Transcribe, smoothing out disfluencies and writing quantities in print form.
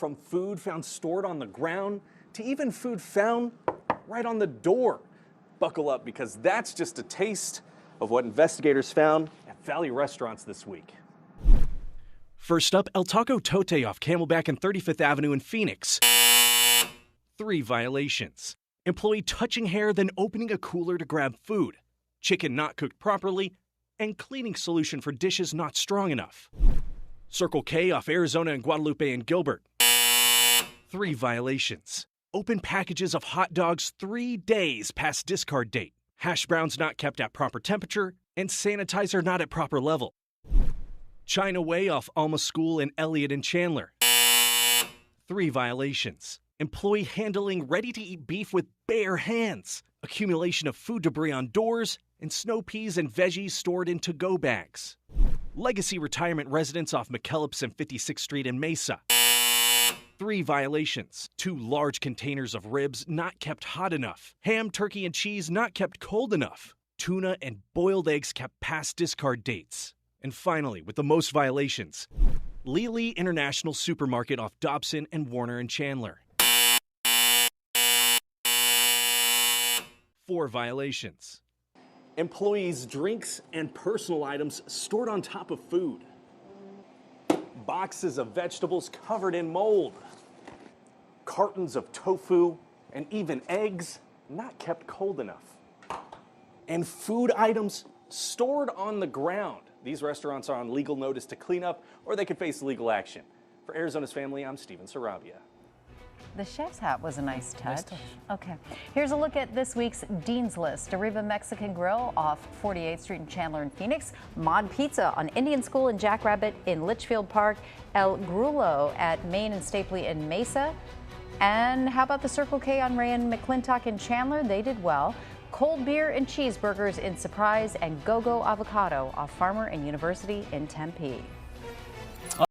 from food found stored on the ground to even food found right on the door. Buckle up, because that's just a taste of what investigators found at Valley restaurants this week. First up, El Taco Tote off Camelback and 35th Avenue in Phoenix. 3 violations. Employee touching hair, then opening a cooler to grab food. Chicken not cooked properly, and cleaning solution for dishes not strong enough. Circle K off Arizona and Guadalupe and Gilbert. 3 violations. Open packages of hot dogs 3 days past discard date. Hash browns not kept at proper temperature, and sanitizer not at proper level. China Way off Alma School in Elliott and Chandler. 3 violations. Employee handling ready-to-eat beef with bare hands. Accumulation of food debris on doors, and snow peas and veggies stored in to-go bags. Legacy Retirement Residence off McKellips and 56th Street in Mesa. 3 violations. 2 large containers of ribs not kept hot enough. Ham, turkey, and cheese not kept cold enough. Tuna and boiled eggs kept past discard dates. And finally, with the most violations, Lely International Supermarket off Dobson and Warner and Chandler. 4 violations. Employees' drinks and personal items stored on top of food. Boxes of vegetables covered in mold. Cartons of tofu and even eggs not kept cold enough. And food items stored on the ground. These restaurants are on legal notice to clean up, or they could face legal action. For Arizona's Family, I'm Stephen Sarabia. The chef's hat was a nice touch. Okay, here's a look at this week's Dean's List. Arriba Mexican Grill off 48th Street in Chandler and Phoenix. Mod Pizza on Indian School and Jackrabbit in Litchfield Park. El Grulo at Main and Stapley in Mesa. And how about the Circle K on Ray and McClintock in Chandler? They did well. Cold beer and cheeseburgers in Surprise, and Go-Go Avocado off Farmer and University in Tempe.